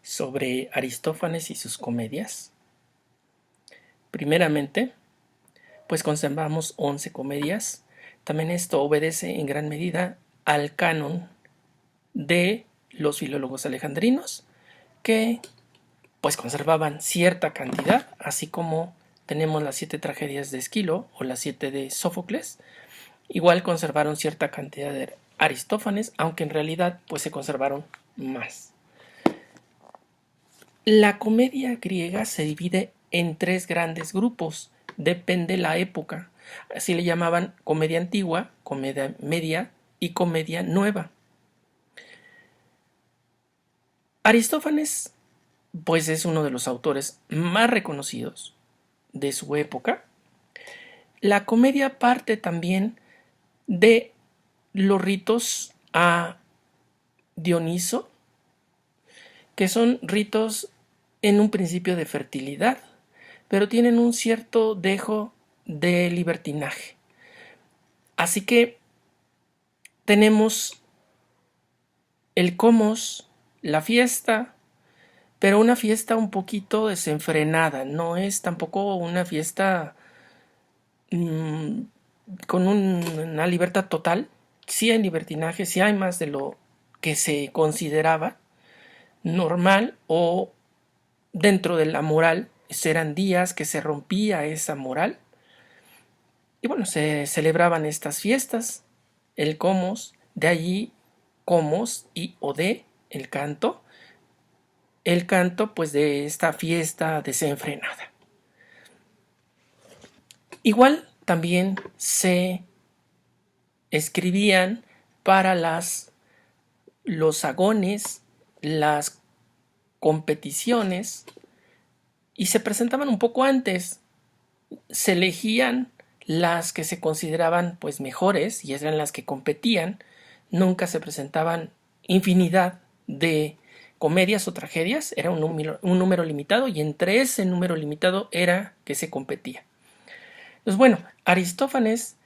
sobre Aristófanes y sus comedias. Primeramente, pues conservamos 11 comedias. También esto obedece en gran medida al canon de los filólogos alejandrinos, que pues conservaban cierta cantidad, así como tenemos las 7 tragedias de Esquilo o las 7 de Sófocles. Igual conservaron cierta cantidad de Aristófanes, aunque en realidad pues se conservaron más. La comedia griega se divide en 3 grandes grupos, depende la época. Así le llamaban comedia antigua, comedia media y comedia nueva. Aristófanes pues es uno de los autores más reconocidos de su época. La comedia parte también de los ritos a Dioniso, que son ritos en un principio de fertilidad, pero tienen un cierto dejo de libertinaje. Así que tenemos el comos, la fiesta, pero una fiesta un poquito desenfrenada, no es tampoco una fiesta con una libertad total. Sí hay libertinaje, sí hay más de lo que se consideraba normal o dentro de la moral. Eran días que se rompía esa moral y bueno, se celebraban estas fiestas, el comos, de allí comos y ode, el canto pues de esta fiesta desenfrenada. Igual también se escribían para los agones, las competiciones, y se presentaban un poco antes. Se elegían las que se consideraban pues mejores y eran las que competían. Nunca se presentaban infinidad de comedias o tragedias, era un número limitado y entre ese número limitado era que se competía. Pues bueno, Aristófanes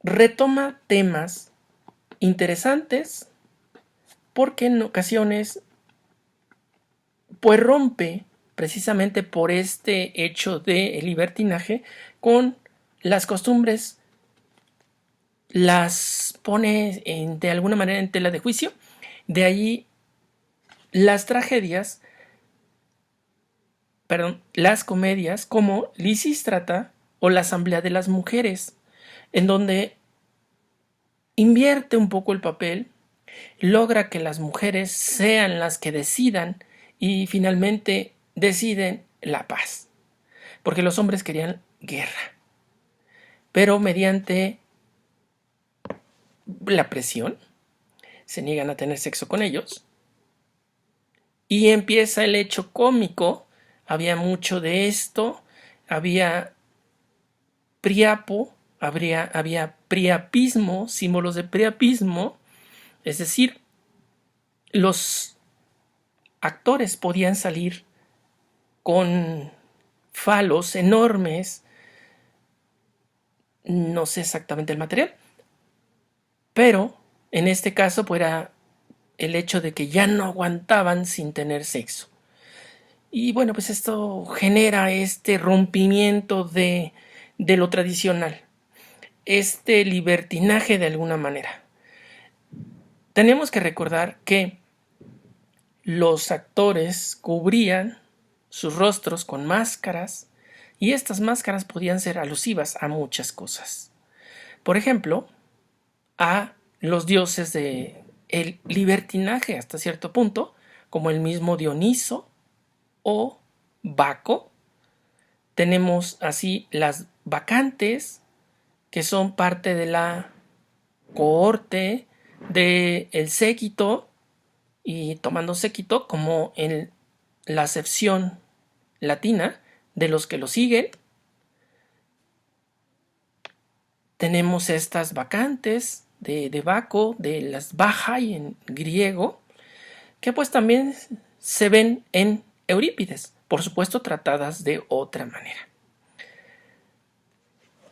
retoma temas interesantes porque en ocasiones pues rompe precisamente por este hecho de libertinaje con las costumbres, las pone de alguna manera en tela de juicio. De allí las tragedias, las comedias como Lisístrata o la Asamblea de las Mujeres, en donde invierte un poco el papel, logra que las mujeres sean las que decidan y finalmente deciden la paz, porque los hombres querían guerra, pero mediante la presión se niegan a tener sexo con ellos y empieza el hecho cómico. Había mucho de esto, había priapo, había priapismo, símbolos de priapismo, es decir, los actores podían salir con falos enormes, no sé exactamente el material, pero en este caso pues era el hecho de que ya no aguantaban sin tener sexo. Y bueno, pues esto genera este rompimiento de lo tradicional, este libertinaje de alguna manera. Tenemos que recordar que los actores cubrían sus rostros con máscaras y estas máscaras podían ser alusivas a muchas cosas. Por ejemplo, a los dioses de el libertinaje hasta cierto punto, como el mismo Dioniso o Baco. Tenemos así las bacantes, que son parte de la cohorte del séquito, y tomando séquito como en la acepción latina de los que lo siguen. Tenemos estas bacantes de Baco, de las Bajai en griego, que pues también se ven en Eurípides, por supuesto tratadas de otra manera.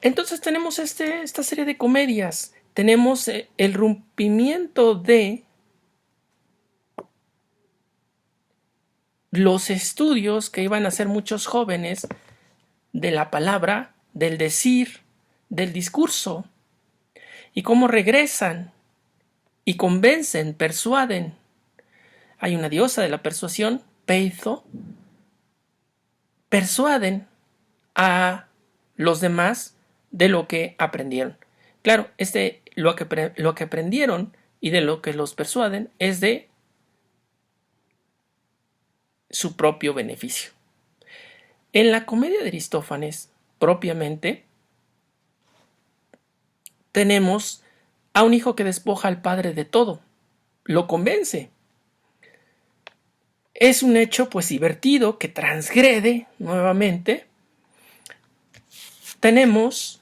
Entonces tenemos esta serie de comedias, tenemos el rompimiento de los estudios que iban a hacer muchos jóvenes de la palabra, del decir, del discurso, y cómo regresan y convencen, persuaden. Hay una diosa de la persuasión, Peitho, persuaden a los demás de lo que aprendieron. Claro, lo que aprendieron y de lo que los persuaden es de su propio beneficio. En la comedia de Aristófanes, propiamente, tenemos a un hijo que despoja al padre de todo, lo convence. Es un hecho pues divertido que transgrede nuevamente. Tenemos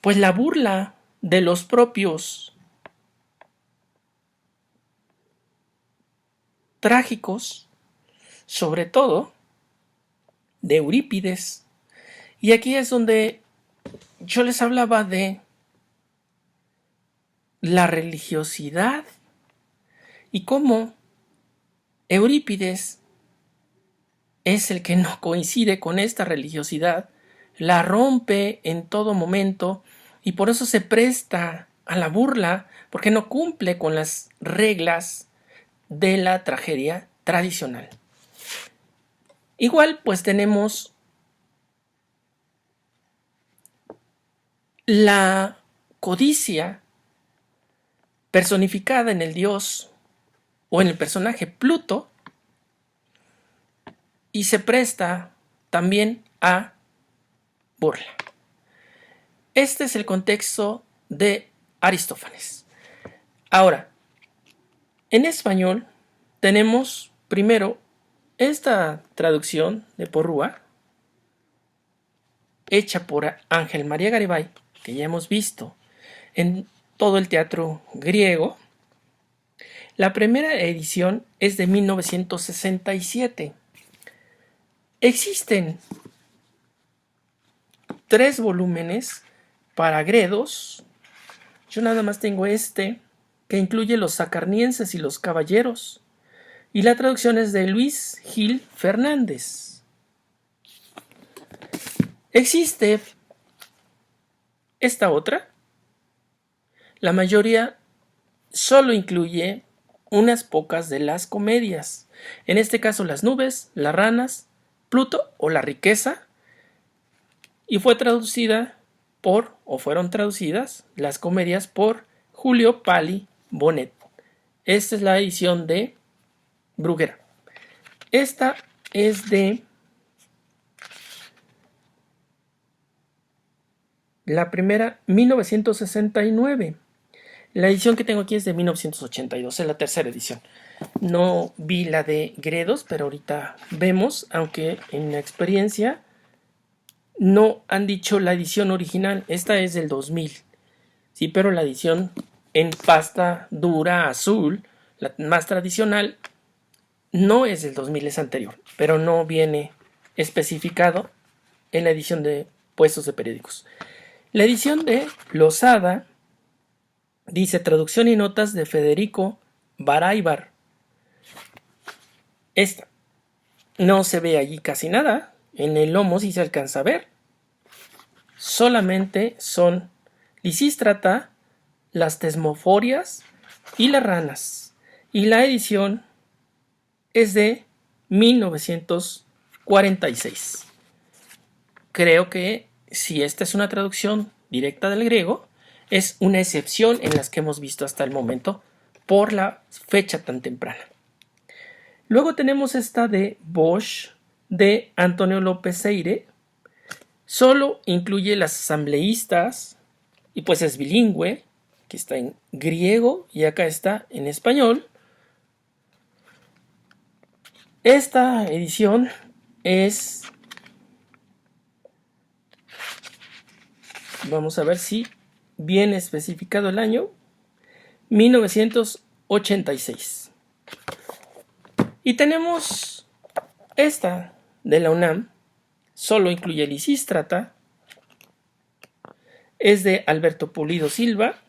pues la burla de los propios trágicos, sobre todo de Eurípides. Y aquí es donde yo les hablaba de la religiosidad y cómo Eurípides es el que no coincide con esta religiosidad, la rompe en todo momento y por eso se presta a la burla, porque no cumple con las reglas de la tragedia tradicional. Igual pues tenemos la codicia personificada en el dios o en el personaje Pluto, y se presta también a burla. Este es el contexto de Aristófanes. Ahora, en español tenemos primero esta traducción de Porrúa, hecha por Ángel María Garibay, que ya hemos visto en todo el teatro griego. La primera edición es de 1967. Existen 3 volúmenes para Gredos. Yo nada más tengo este, que incluye los acarnienses y los caballeros. Y la traducción es de Luis Gil Fernández. Existe esta otra. La mayoría solo incluye unas pocas de las comedias. En este caso, las nubes, las ranas, Pluto o la riqueza. Y fueron traducidas las comedias por Julio Pali Bonet. Esta es la edición de Bruguera. Esta es de la primera, 1969. La edición que tengo aquí es de 1982, es la tercera edición. No vi la de Gredos, pero ahorita vemos, aunque en la experiencia no han dicho la edición original. Esta es del 2000. Sí, pero la edición en pasta dura azul, la más tradicional, no es del 2000, es anterior, pero no viene especificado en la edición de puestos de periódicos. La edición de Losada dice traducción y notas de Federico Baraybar. Esta no se ve allí casi nada. En el lomo sí se alcanza a ver. Solamente son Lisístrata, las tesmoforias y las ranas. Y la edición es de 1946. Creo que si esta es una traducción directa del griego, es una excepción en las que hemos visto hasta el momento por la fecha tan temprana. Luego tenemos esta de Bosch de Antonio López Seire. Solo incluye las asambleístas y pues es bilingüe, que está en griego y acá está en español. Esta edición es, vamos a ver si viene especificado el año, 1986. Y tenemos esta de la UNAM, solo incluye Lisístrata, es de Alberto Pulido Silva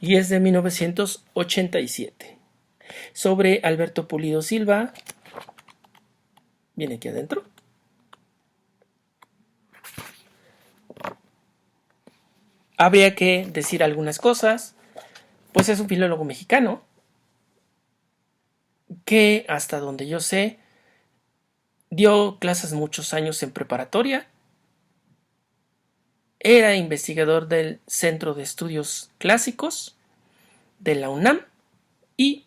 y es de 1987. Sobre Alberto Pulido Silva viene aquí adentro. Habría que decir algunas cosas, pues es un filólogo mexicano que, hasta donde yo sé, dio clases muchos años en preparatoria, era investigador del Centro de Estudios Clásicos de la UNAM y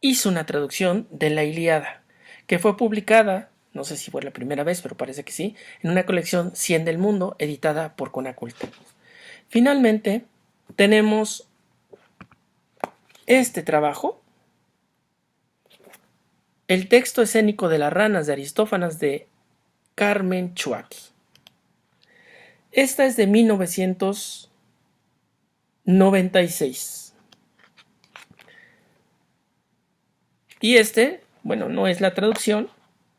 hizo una traducción de la Ilíada, que fue publicada, no sé si fue la primera vez, pero parece que sí, en una colección 100 del mundo, editada por Conaculta. Finalmente, tenemos este trabajo, el texto escénico de las ranas de Aristófanes de Carmen Chuaki. Esta es de 1996. Y bueno, no es la traducción,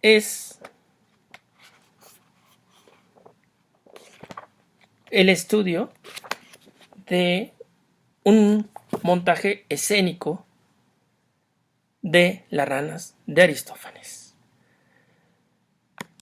es el estudio de un montaje escénico de las ranas de Aristófanes.